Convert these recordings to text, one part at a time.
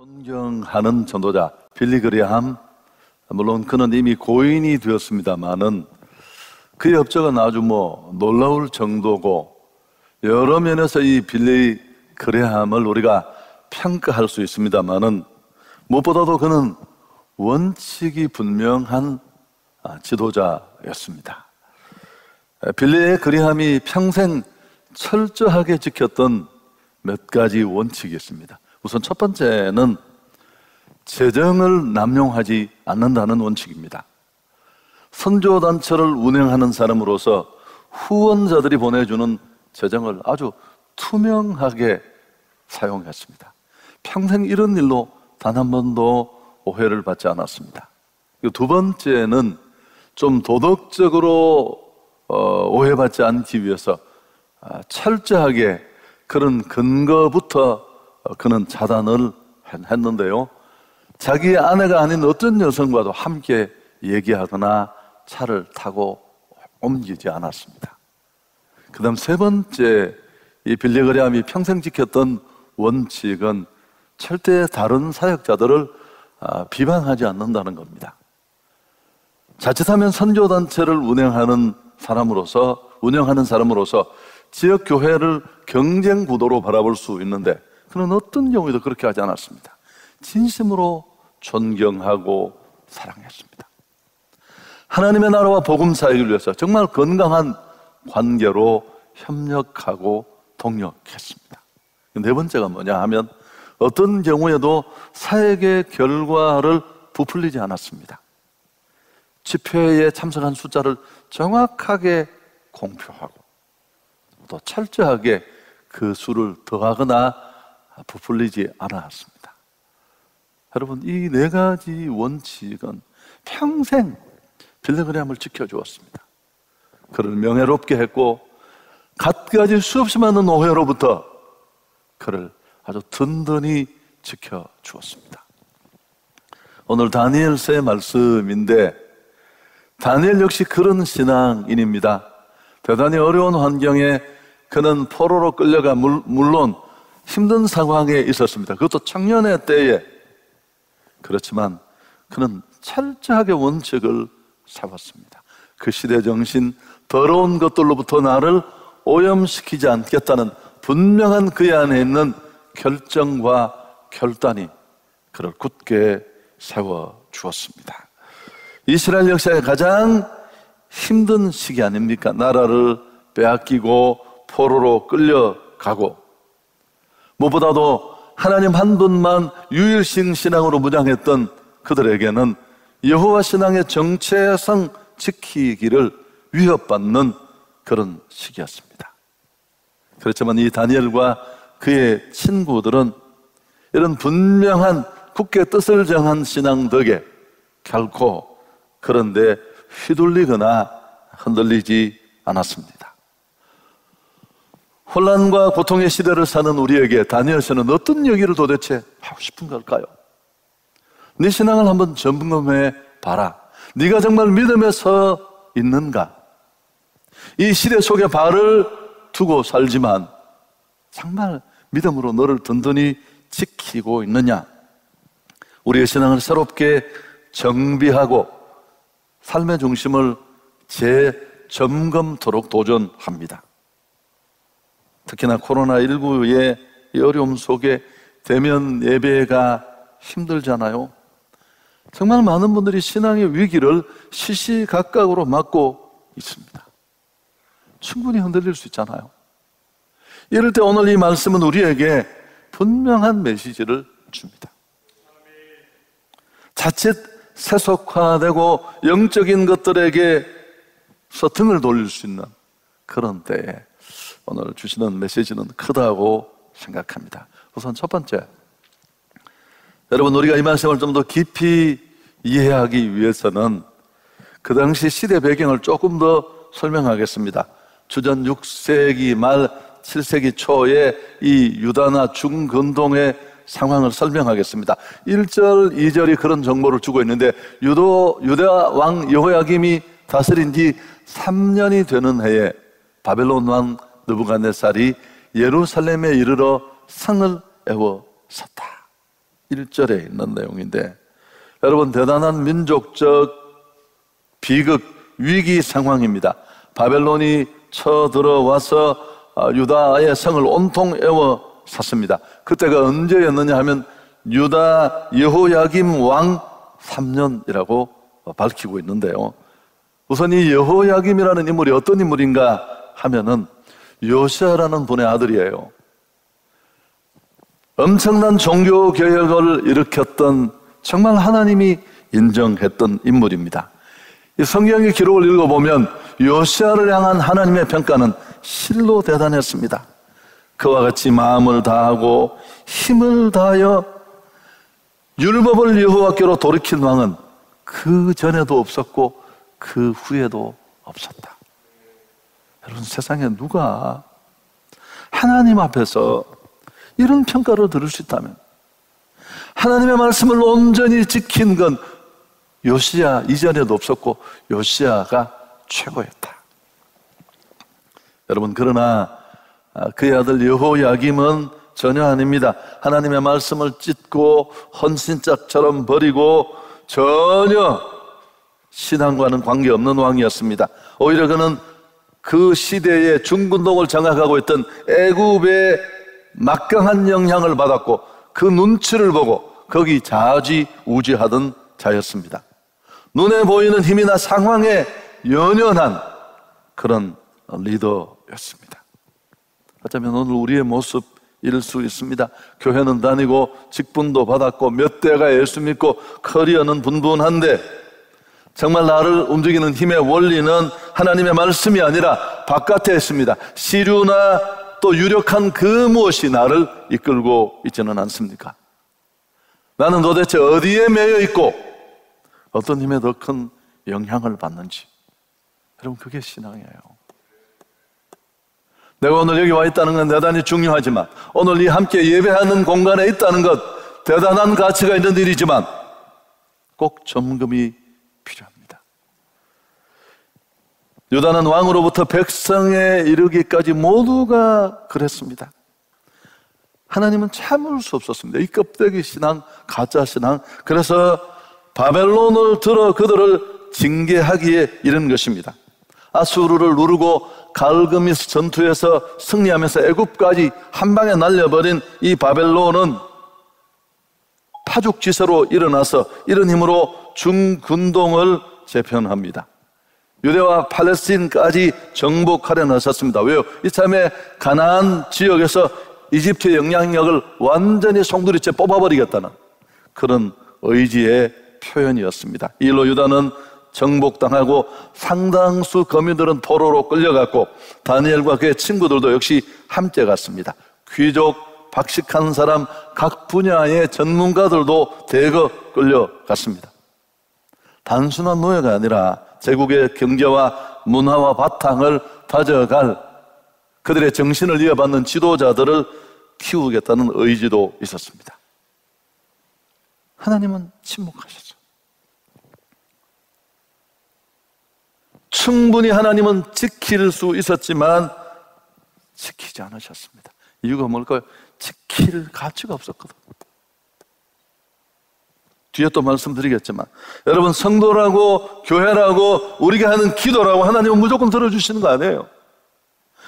존경하는 전도자 빌리 그레함, 물론 그는 이미 고인이 되었습니다만은 그의 업적은 아주 놀라울 정도고, 여러 면에서 이 빌리 그레함을 우리가 평가할 수 있습니다만은 무엇보다도 그는 원칙이 분명한 지도자였습니다. 빌리 그레함이 평생 철저하게 지켰던 몇 가지 원칙이 있습니다. 우선 첫 번째는 재정을 남용하지 않는다는 원칙입니다. 선교단체를 운영하는 사람으로서 후원자들이 보내주는 재정을 아주 투명하게 사용했습니다. 평생 이런 일로 단 한 번도 오해를 받지 않았습니다. 두 번째는 좀 도덕적으로 오해받지 않기 위해서 철저하게 그런 근거부터 그는 차단을 했는데요, 자기의 아내가 아닌 어떤 여성과도 함께 얘기하거나 차를 타고 옮기지 않았습니다. 그 다음 세 번째, 이 빌리 그레함이 평생 지켰던 원칙은 절대 다른 사역자들을 비방하지 않는다는 겁니다. 자칫하면 선교단체를 운영하는 사람으로서 지역 교회를 경쟁 구도로 바라볼 수 있는데, 그는 어떤 경우에도 그렇게 하지 않았습니다. 진심으로 존경하고 사랑했습니다. 하나님의 나라와 복음 사역을 위해서 정말 건강한 관계로 협력하고 동력했습니다. 네 번째가 뭐냐 하면, 어떤 경우에도 사역의 결과를 부풀리지 않았습니다. 집회에 참석한 숫자를 정확하게 공표하고 또 철저하게 그 수를 더하거나 부풀리지 않았습니다. 여러분, 이 네 가지 원칙은 평생 빌리 그레함을 지켜주었습니다. 그를 명예롭게 했고, 갖가지 수없이 많은 오해로부터 그를 아주 든든히 지켜주었습니다. 오늘 다니엘서의 말씀인데, 다니엘 역시 그런 신앙인입니다. 대단히 어려운 환경에 그는 포로로 끌려가 물론 힘든 상황에 있었습니다. 그것도 청년의 때에. 그렇지만 그는 철저하게 원칙을 세웠습니다. 그 시대 정신, 더러운 것들로부터 나를 오염시키지 않겠다는 분명한 그의 안에 있는 결정과 결단이 그를 굳게 세워주었습니다. 이스라엘 역사의 가장 힘든 시기 아닙니까? 나라를 빼앗기고 포로로 끌려가고, 무엇보다도 하나님 한 분만 유일신 신앙으로 무장했던 그들에게는 여호와 신앙의 정체성 지키기를 위협받는 그런 시기였습니다. 그렇지만 이 다니엘과 그의 친구들은 이런 분명한 굳게 뜻을 정한 신앙 덕에 결코 그런데 휘둘리거나 흔들리지 않았습니다. 혼란과 고통의 시대를 사는 우리에게 다니엘서는 어떤 얘기를 도대체 하고 싶은 걸까요? 네 신앙을 한번 점검해 봐라. 네가 정말 믿음에 서 있는가? 이 시대 속에 발을 두고 살지만 정말 믿음으로 너를 든든히 지키고 있느냐? 우리의 신앙을 새롭게 정비하고 삶의 중심을 재점검토록 도전합니다. 특히나 코로나19의 이 어려움 속에 대면 예배가 힘들잖아요. 정말 많은 분들이 신앙의 위기를 시시각각으로 맞고 있습니다. 충분히 흔들릴 수 있잖아요. 이럴 때 오늘 이 말씀은 우리에게 분명한 메시지를 줍니다. 자칫 세속화되고 영적인 것들에게서 등을 돌릴 수 있는 그런 때에 오늘 주시는 메시지는 크다고 생각합니다. 우선 첫 번째, 여러분, 우리가 이 말씀을 좀 더 깊이 이해하기 위해서는 그 당시 시대 배경을 조금 더 설명하겠습니다. 주전 6세기 말 7세기 초에 이 유다나 중근동의 상황을 설명하겠습니다. 1절, 2절이 그런 정보를 주고 있는데, 유다 왕 여호야김이 다스린 지 3년이 되는 해에 바벨론 왕 느부갓네살이 예루살렘에 이르러 성을 에워 섰다. 1절에 있는 내용인데, 여러분, 대단한 민족적 비극, 위기 상황입니다. 바벨론이 쳐들어와서 유다의 성을 온통 에워쌌습니다. 그때가 언제였느냐 하면 유다 여호야김 왕 3년이라고 밝히고 있는데요. 우선 이 여호야김이라는 인물이 어떤 인물인가 하면은 요시아라는 분의 아들이에요. 엄청난 종교 개혁을 일으켰던, 정말 하나님이 인정했던 인물입니다. 이 성경의 기록을 읽어보면 요시아를 향한 하나님의 평가는 실로 대단했습니다. 그와 같이 마음을 다하고 힘을 다하여 율법을 여호와께로 돌이킨 왕은 그 전에도 없었고 그 후에도 없었다. 여러분, 세상에 누가 하나님 앞에서 이런 평가를 들을 수 있다면, 하나님의 말씀을 온전히 지킨 건 요시야 이전에도 없었고 요시야가 최고였다. 여러분, 그러나 그의 아들 여호야김은 전혀 아닙니다. 하나님의 말씀을 찢고 헌신짝처럼 버리고 전혀 신앙과는 관계없는 왕이었습니다. 오히려 그는 그 시대의 중근동을 장악하고 있던 애굽의 막강한 영향을 받았고 그 눈치를 보고 거기 좌지우지하던 자였습니다. 눈에 보이는 힘이나 상황에 연연한 그런 리더였습니다. 어쩌면 오늘 우리의 모습일 수 있습니다. 교회는 다니고 직분도 받았고 몇 대가 예수 믿고 커리어는 분분한데 정말 나를 움직이는 힘의 원리는 하나님의 말씀이 아니라 바깥에 있습니다. 시류나 또 유력한 그 무엇이 나를 이끌고 있지는 않습니까? 나는 도대체 어디에 매여 있고 어떤 힘에 더 큰 영향을 받는지, 여러분, 그게 신앙이에요. 내가 오늘 여기 와 있다는 건 대단히 중요하지만, 오늘 이 함께 예배하는 공간에 있다는 것 대단한 가치가 있는 일이지만 꼭 점검이 필요합니다. 유다는 왕으로부터 백성에 이르기까지 모두가 그랬습니다. 하나님은 참을 수 없었습니다. 이 껍데기 신앙, 가짜 신앙. 그래서 바벨론을 들어 그들을 징계하기에 이른 것입니다. 아수르를 누르고 갈그미스 전투에서 승리하면서 애굽까지 한 방에 날려버린 이 바벨론은 파죽지세로 일어나서 이런 힘으로 중근동을 재편합니다. 유대와 팔레스틴까지 정복하려 나섰습니다. 왜요? 이참에 가나안 지역에서 이집트의 영향력을 완전히 송두리째 뽑아버리겠다는 그런 의지의 표현이었습니다. 이 일로 유다는 정복당하고 상당수 거민들은 포로로 끌려갔고 다니엘과 그의 친구들도 역시 함께 갔습니다. 귀족, 박식한 사람, 각 분야의 전문가들도 대거 끌려갔습니다. 단순한 노예가 아니라 제국의 경제와 문화와 바탕을 다져갈 그들의 정신을 이어받는 지도자들을 키우겠다는 의지도 있었습니다. 하나님은 침묵하셨죠. 충분히 하나님은 지킬 수 있었지만 지키지 않으셨습니다. 이유가 뭘까요? 지킬 가치가 없었거든. 뒤에 또 말씀드리겠지만, 여러분, 성도라고 교회라고 우리가 하는 기도라고 하나님은 무조건 들어주시는 거 아니에요.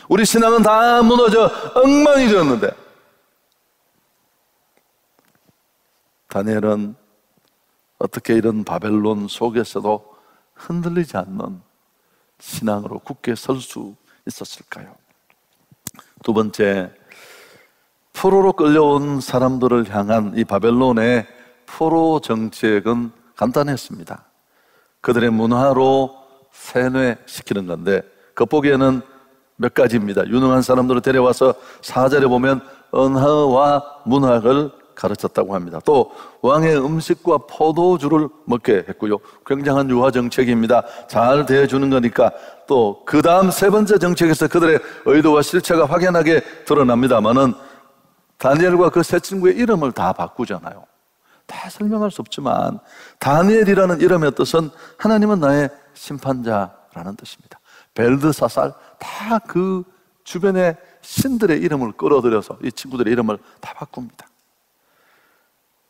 우리 신앙은 다 무너져 엉망이 되었는데, 다니엘은 어떻게 이런 바벨론 속에서도 흔들리지 않는 신앙으로 굳게 설 수 있었을까요? 두 번째, 포로로 끌려온 사람들을 향한 이 바벨론의 포로 정책은 간단했습니다. 그들의 문화로 세뇌시키는 건데, 겉보기에는 몇 가지입니다. 유능한 사람들을 데려와서 4절에 보면 언어와 문학을 가르쳤다고 합니다. 또 왕의 음식과 포도주를 먹게 했고요. 굉장한 유화 정책입니다. 잘 대해주는 거니까. 또 그 다음 세 번째 정책에서 그들의 의도와 실체가 확연하게 드러납니다만은 다니엘과 그 세 친구의 이름을 다 바꾸잖아요. 다 설명할 수 없지만 다니엘이라는 이름의 뜻은 하나님은 나의 심판자라는 뜻입니다. 벨드사살, 다 그 주변의 신들의 이름을 끌어들여서 이 친구들의 이름을 다 바꿉니다.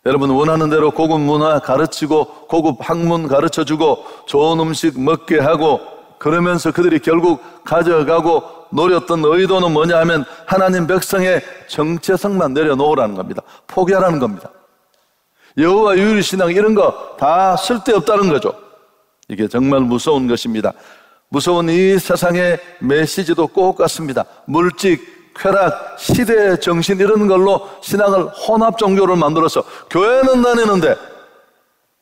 여러분, 원하는 대로 고급 문화 가르치고 고급 학문 가르쳐주고 좋은 음식 먹게 하고, 그러면서 그들이 결국 가져가고 노렸던 의도는 뭐냐 하면 하나님 백성의 정체성만 내려놓으라는 겁니다. 포기하라는 겁니다. 여호와 유일신앙 이런 거 다 쓸데없다는 거죠. 이게 정말 무서운 것입니다. 무서운 이 세상의 메시지도 꼭 같습니다. 물질, 쾌락, 시대 정신 이런 걸로 신앙을 혼합 종교를 만들어서 교회는 다니는데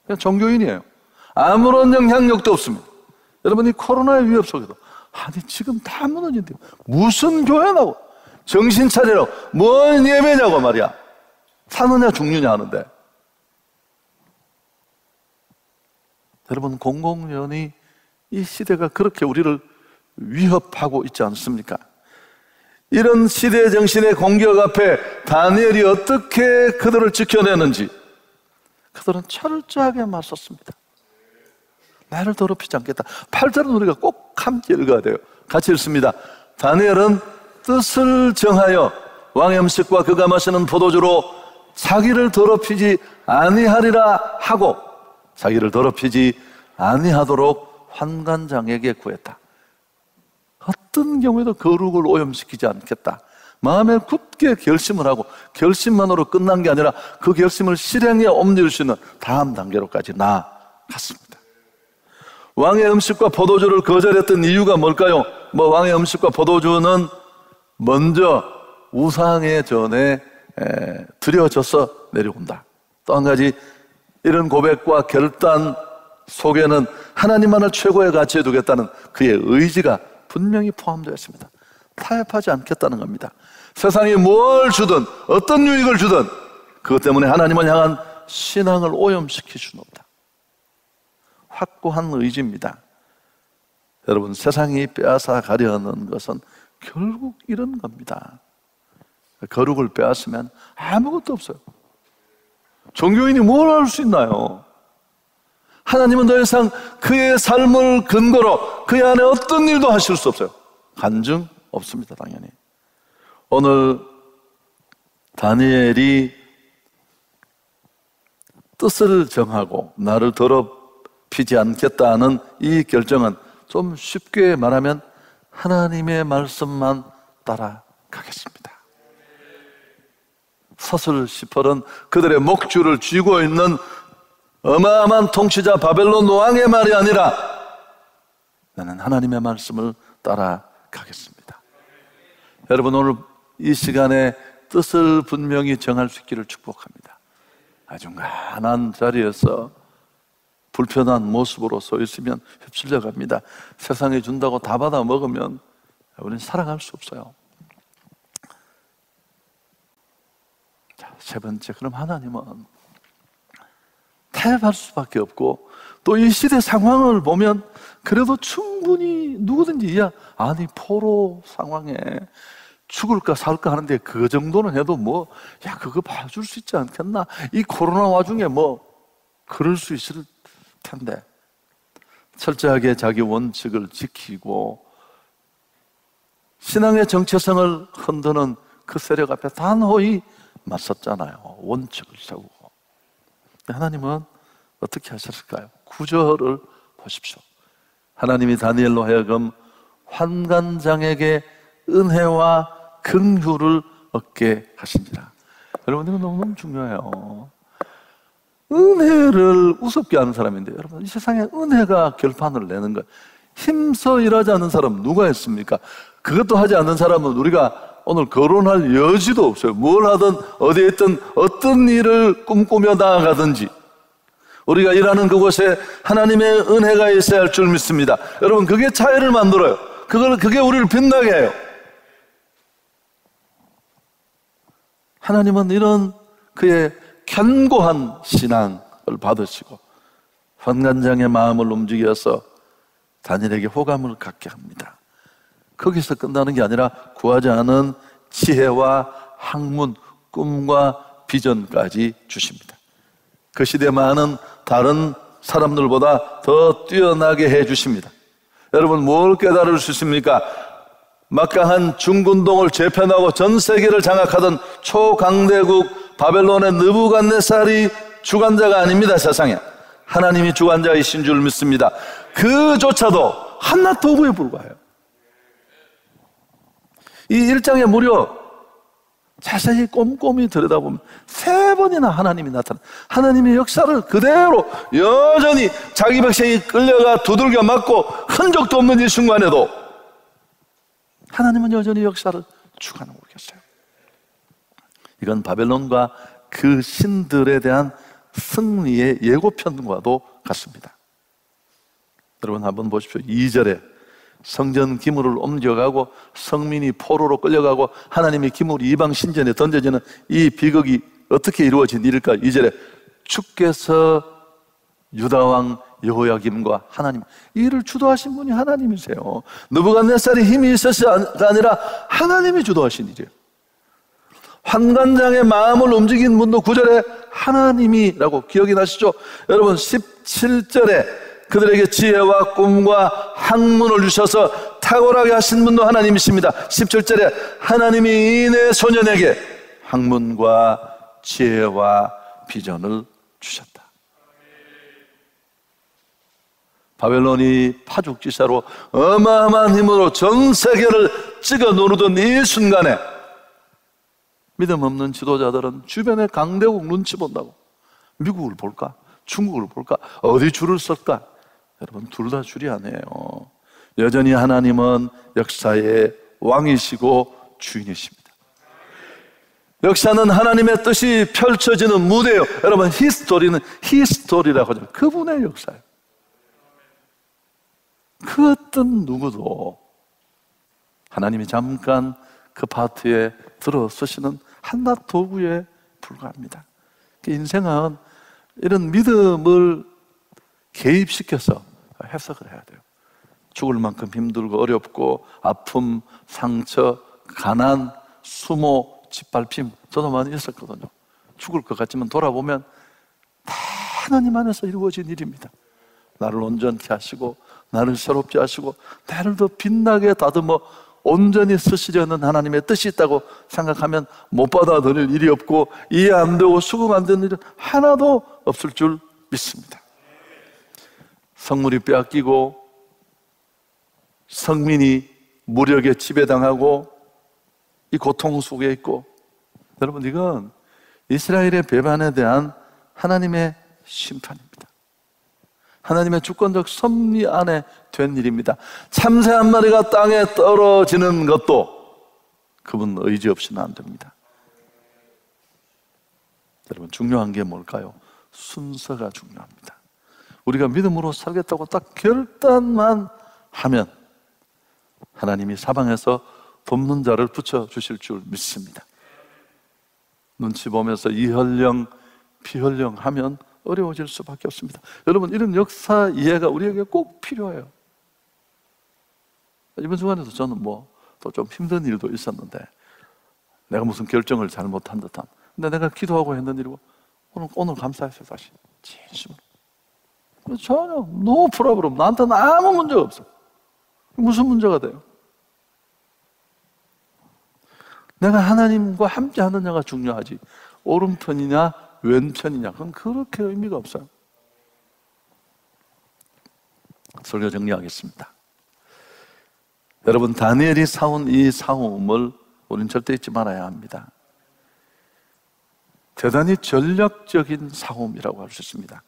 그냥 종교인이에요. 아무런 영향력도 없습니다. 여러분, 이 코로나의 위협 속에도 아니 지금 다 무너진대요. 무슨 교회라고, 정신 차리라고, 뭔 예배냐고 말이야. 사느냐 죽느냐 하는데, 여러분, 공공연히 이 시대가 그렇게 우리를 위협하고 있지 않습니까? 이런 시대 정신의 공격 앞에 다니엘이 어떻게 그들을 지켜내는지, 그들은 철저하게 맞섰습니다. 나를 더럽히지 않겠다. 8절은 우리가 꼭 함께 읽어야 돼요. 같이 읽습니다. 다니엘은 뜻을 정하여 왕의 음식과 그가 마시는 포도주로 자기를 더럽히지 아니하리라 하고, 자기를 더럽히지 아니하도록 환관장에게 구했다. 어떤 경우에도 거룩을 오염시키지 않겠다. 마음에 굳게 결심을 하고, 결심만으로 끝난 게 아니라 그 결심을 실행에 옮길 수 있는 다음 단계로까지 나아갔습니다. 왕의 음식과 포도주를 거절했던 이유가 뭘까요? 왕의 음식과 포도주는 먼저 우상의 전에 드려져서 내려온다. 또 한 가지, 이런 고백과 결단 속에는 하나님만을 최고의 가치에 두겠다는 그의 의지가 분명히 포함되어 있습니다. 타협하지 않겠다는 겁니다. 세상이 뭘 주든 어떤 유익을 주든 그것 때문에 하나님을 향한 신앙을 오염시킬 수는 없다. 확고한 의지입니다. 여러분, 세상이 빼앗아 가려는 것은 결국 이런 겁니다. 거룩을 빼앗으면 아무것도 없어요. 종교인이 뭘 할 수 있나요? 하나님은 더 이상 그의 삶을 근거로 그의 안에 어떤 일도 하실 수 없어요. 간증 없습니다, 당연히. 오늘 다니엘이 뜻을 정하고 나를 더럽히지 않겠다는 이 결정은 좀 쉽게 말하면 하나님의 말씀만 따라가겠습니다. 서슬 18은 그들의 목줄을 쥐고 있는 어마어마한 통치자 바벨론 왕의 말이 아니라 나는 하나님의 말씀을 따라가겠습니다. 여러분, 오늘 이 시간에 뜻을 분명히 정할 수 있기를 축복합니다. 아주 가난한 자리에서 불편한 모습으로 서 있으면 휩쓸려 갑니다. 세상에 준다고 다 받아 먹으면 우리는 살아갈 수 없어요. 자, 세 번째, 그럼 하나님은 타협할 수밖에 없고, 또 이 시대 상황을 보면 그래도 충분히 누구든지 이해, 아니 포로 상황에 죽을까 살까 하는데 그 정도는 해도 그거 봐줄 수 있지 않겠나, 이 코로나 와중에 그럴 수 있을 텐데 철저하게 자기 원칙을 지키고 신앙의 정체성을 흔드는 그 세력 앞에 단호히 맞섰잖아요. 원칙을 세우고. 하나님은 어떻게 하셨을까요? 9절을 보십시오. 하나님이 다니엘로 하여금 환관장에게 은혜와 긍휼을 얻게 하신지라. 여러분, 이거 너무너무 중요해요. 은혜를 우습게 하는 사람인데, 여러분, 이 세상에 은혜가 결판을 내는 거예요. 힘써 일하지 않는 사람 누가 있습니까? 그것도 하지 않는 사람은 우리가 오늘 거론할 여지도 없어요. 뭘 하든 어디에 있든 어떤 일을 꿈꾸며 나아가든지 우리가 일하는 그곳에 하나님의 은혜가 있어야 할 줄 믿습니다. 여러분, 그게 차이를 만들어요. 그게 우리를 빛나게 해요. 하나님은 이런 그의 견고한 신앙을 받으시고 환관장의 마음을 움직여서 다니엘에게 호감을 갖게 합니다. 거기서 끝나는 게 아니라 구하지 않은 지혜와 학문, 꿈과 비전까지 주십니다. 그 시대 많은 다른 사람들보다 더 뛰어나게 해주십니다. 여러분, 뭘 깨달을 수 있습니까? 막강한 중군동을 재편하고 전 세계를 장악하던 초강대국 바벨론의 느부갓네살이 주관자가 아닙니다. 세상에 하나님이 주관자이신 줄 믿습니다. 그조차도 한낱 도구에 불과해요. 이 1장에 무려 자세히 꼼꼼히 들여다보면 3번이나 하나님이 나타나, 하나님의 역사를 그대로 여전히 자기 백성이 끌려가 두들겨 맞고 흔적도 없는 이 순간에도 하나님은 여전히 역사를 주관하고 계세요. 이건 바벨론과 그 신들에 대한 승리의 예고편과도 같습니다. 여러분 한번 보십시오. 2절에 성전 기물을 옮겨가고 성민이 포로로 끌려가고 하나님의 기물이 이방 신전에 던져지는 이 비극이 어떻게 이루어진 일일까? 2절에 주께서 유다왕 여호야김과 하나님, 이 일을 주도하신 분이 하나님이세요. 느부갓네살이 힘이 있어서가 아니라 하나님이 주도하신 일이에요. 환관장의 마음을 움직인 분도 9절에 하나님이라고 기억이 나시죠? 여러분 17절에 그들에게 지혜와 꿈과 학문을 주셔서 탁월하게 하신 분도 하나님이십니다. 17절에 하나님이 이내 소년에게 학문과 지혜와 비전을 주셨다. 바벨론이 파죽지세로 어마어마한 힘으로 전 세계를 찍어 누르던 이 순간에 믿음 없는 지도자들은 주변의 강대국 눈치 본다고 미국을 볼까? 중국을 볼까? 어디 줄을 설까? 여러분 둘 다 줄이 아니에요. 여전히 하나님은 역사의 왕이시고 주인이십니다. 역사는 하나님의 뜻이 펼쳐지는 무대예요. 여러분 히스토리는 히스토리라고 하죠. 그분의 역사예요. 그 어떤 누구도 하나님이 잠깐 그 파트에 들어서시는 한낱 도구에 불과합니다. 인생은 이런 믿음을 개입시켜서 해석을 해야 돼요. 죽을 만큼 힘들고 어렵고 아픔, 상처, 가난, 수모, 짓밟힘 저도 많이 있었거든요. 죽을 것 같지만 돌아보면 다 하나님 안에서 이루어진 일입니다. 나를 온전케 하시고 나를 새롭게 하시고 나를 더 빛나게 다듬어 온전히 쓰시려는 하나님의 뜻이 있다고 생각하면 못 받아들일 일이 없고 이해 안 되고 수긍 안 되는 일은 하나도 없을 줄 믿습니다. 성물이 빼앗기고 성민이 무력에 지배당하고 이 고통 속에 있고, 여러분 이건 이스라엘의 배반에 대한 하나님의 심판입니다. 하나님의 주권적 섭리 안에 된 일입니다. 참새 한 마리가 땅에 떨어지는 것도 그분 의지 없이는 안 됩니다. 여러분 중요한 게 뭘까요? 순서가 중요합니다. 우리가 믿음으로 살겠다고 딱 결단만 하면 하나님이 사방에서 돕는 자를 붙여주실 줄 믿습니다. 눈치 보면서 이헐령 피헐령 하면 어려워질 수밖에 없습니다. 여러분 이런 역사 이해가 우리에게 꼭 필요해요. 이번 주간에도 저는 또 좀 힘든 일도 있었는데 내가 무슨 결정을 잘못한 듯한, 근데 내가 기도하고 했는 일이고 오늘 감사했어요. 다시 진심으로 전혀 no problem, 나한테는 아무 문제가 없어. 무슨 문제가 돼요? 내가 하나님과 함께 하느냐가 중요하지 오른편이냐 왼편이냐 그건 그렇게 의미가 없어요. 설교 정리하겠습니다. 여러분 다니엘이 싸운 이 싸움을 우리는 절대 잊지 말아야 합니다. 대단히 전략적인 싸움이라고 할 수 있습니다.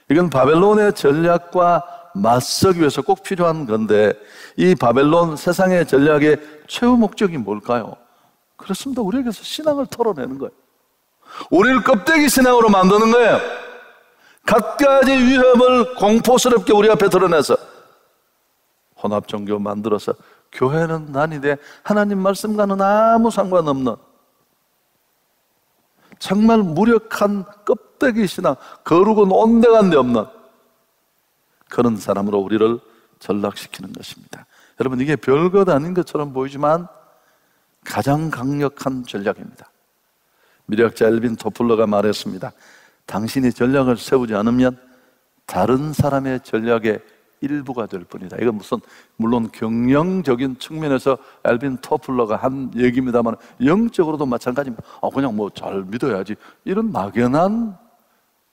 이건 바벨론의 전략과 맞서기 위해서 꼭 필요한 건데 이 바벨론 세상의 전략의 최후 목적이 뭘까요? 그렇습니다. 우리에게서 신앙을 털어내는 거예요. 우리를 껍데기 신앙으로 만드는 거예요. 갖가지 위협을 공포스럽게 우리 앞에 드러내서 혼합 종교 만들어서 교회는 난이돼 하나님 말씀과는 아무 상관없는 정말 무력한 껍데기 신앙, 거르고 온데간데 없는 그런 사람으로 우리를 전락시키는 것입니다. 여러분 이게 별것 아닌 것처럼 보이지만 가장 강력한 전략입니다. 미래학자 엘빈 토플러가 말했습니다. 당신이 전략을 세우지 않으면 다른 사람의 전략에 일부가 될 뿐이다. 이건 물론 경영적인 측면에서 엘빈 토플러가 한 얘기입니다만 영적으로도 마찬가지입니다. 그냥 뭐 잘 믿어야지, 이런 막연한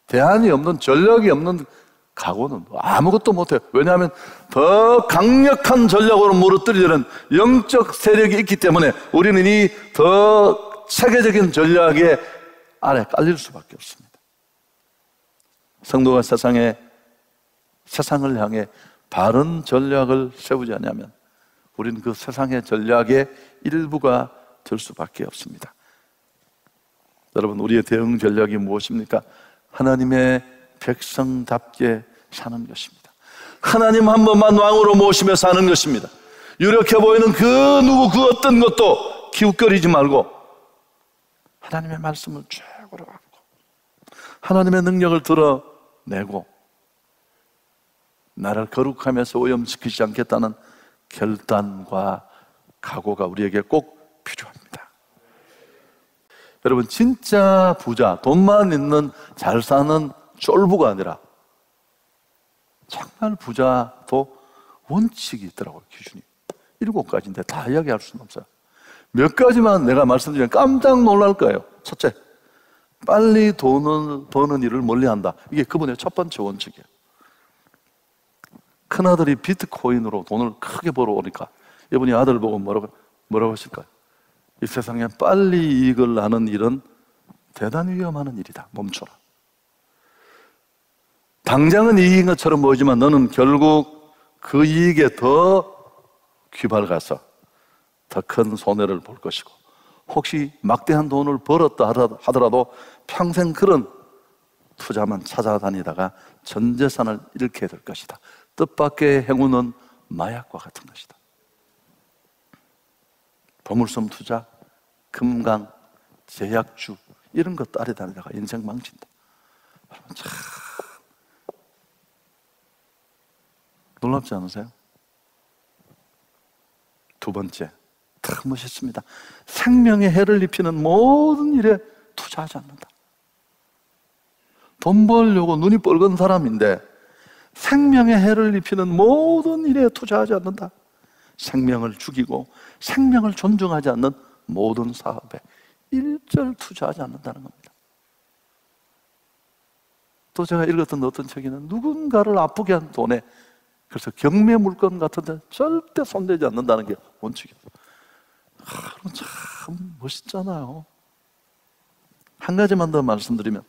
대안이 없는, 전략이 없는 각오는 아무것도 못해요. 왜냐하면 더 강력한 전략으로 무너뜨리려는 영적 세력이 있기 때문에 우리는 이 더 체계적인 전략에 아래 깔릴 수밖에 없습니다. 성도가 세상을 향해 바른 전략을 세우지 않으면 우리는 그 세상의 전략의 일부가 될 수밖에 없습니다. 여러분, 우리의 대응 전략이 무엇입니까? 하나님의 백성답게 사는 것입니다. 하나님 한 번만 왕으로 모시며 사는 것입니다. 유력해 보이는 그 누구 그 어떤 것도 기웃거리지 말고 하나님의 말씀을 최고로 갖고 하나님의 능력을 드러내고 나를 거룩하면서 오염시키지 않겠다는 결단과 각오가 우리에게 꼭 필요합니다. 여러분, 진짜 부자, 돈만 있는 잘 사는 쫄부가 아니라 정말 부자도 원칙이 있더라고요. 기준이 7가지인데 다 이야기할 수는 없어요. 몇 가지만 내가 말씀드리면 깜짝 놀랄 거예요. 첫째, 빨리 돈을 버는 일을 멀리한다. 이게 그분의 첫 번째 원칙이에요. 큰아들이 비트코인으로 돈을 크게 벌어오니까 이분이 아들 보고 뭐라고 하실까요? 이 세상에 빨리 이익을 나는 일은 대단히 위험한 일이다. 멈춰라. 당장은 이익인 것처럼 보이지만 너는 결국 그 이익에 더 귀밟아서 더 큰 손해를 볼 것이고, 혹시 막대한 돈을 벌었다 하더라도 평생 그런 투자만 찾아다니다가 전 재산을 잃게 될 것이다. 뜻밖의 행운은 마약과 같은 것이다. 보물섬 투자, 금강, 제약주 이런 것 따라다니다가 인생 망친다. 여러분, 참 놀랍지 않으세요? 두 번째, 참 멋있습니다. 생명에 해를 입히는 모든 일에 투자하지 않는다. 돈 벌려고 눈이 뻘건 사람인데 생명에 해를 입히는 모든 일에 투자하지 않는다. 생명을 죽이고 생명을 존중하지 않는 모든 사업에 일절 투자하지 않는다는 겁니다. 또 제가 읽었던 어떤 책에는 누군가를 아프게 한 돈에, 그래서 경매 물건 같은 데 절대 손대지 않는다는 게 원칙이에요. 참 멋있잖아요. 한 가지만 더 말씀드리면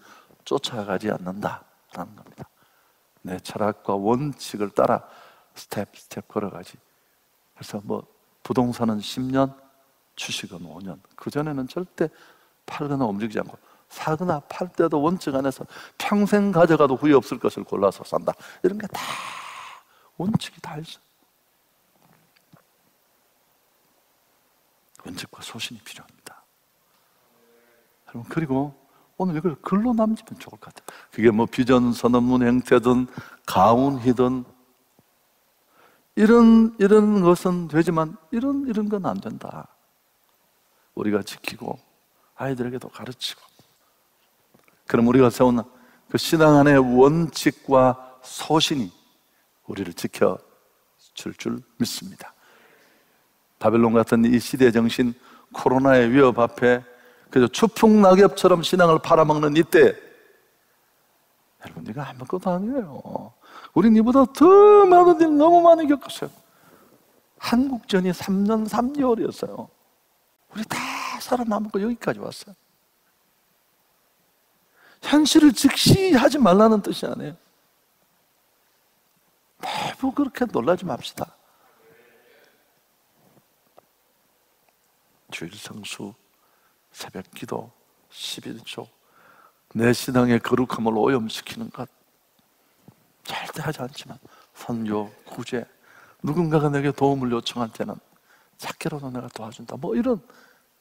쫓아가지 않는다라는 겁니다. 내 철학과 원칙을 따라 스텝 걸어가지. 그래서 뭐 부동산은 10년, 주식은 5년. 그전에는 절대 팔거나 움직이지 않고, 사거나 팔 때도 원칙 안에서 평생 가져가도 후회 없을 것을 골라서 산다. 이런 게 다 원칙이 다 있어요. 원칙과 소신이 필요합니다. 여러분, 그리고 오늘 이걸 글로 남기면 좋을 것 같아요. 그게 뭐 비전 선언문 형태든 가훈이든 이런 것은 되지만 이런 건 안 된다. 우리가 지키고 아이들에게도 가르치고, 그럼 우리가 세운 그 신앙 안의 원칙과 소신이 우리를 지켜줄 줄 믿습니다. 바벨론 같은 이 시대 정신, 코로나의 위협 앞에 그저 추풍낙엽처럼 신앙을 팔아먹는 이때, 여러분, 이거 아무것도 아니에요. 우린 이보다 더 많은 일 너무 많이 겪었어요. 한국전이 3년 3개월이었어요. 우리 다 살아남고 여기까지 왔어요. 현실을 직시하지 말라는 뜻이 아니에요. 매부 그렇게 놀라지 맙시다. 주일 성수, 새벽 기도, 11조, 내 신앙의 거룩함을 오염시키는 것 절대 하지 않지만 선교, 구제, 누군가가 내게 도움을 요청할 때는 작게라도 내가 도와준다. 뭐 이런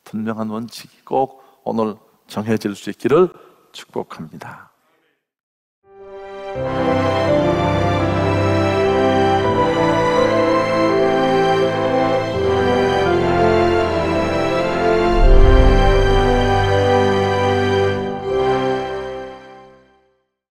분명한 원칙이 꼭 오늘 정해질 수 있기를 축복합니다.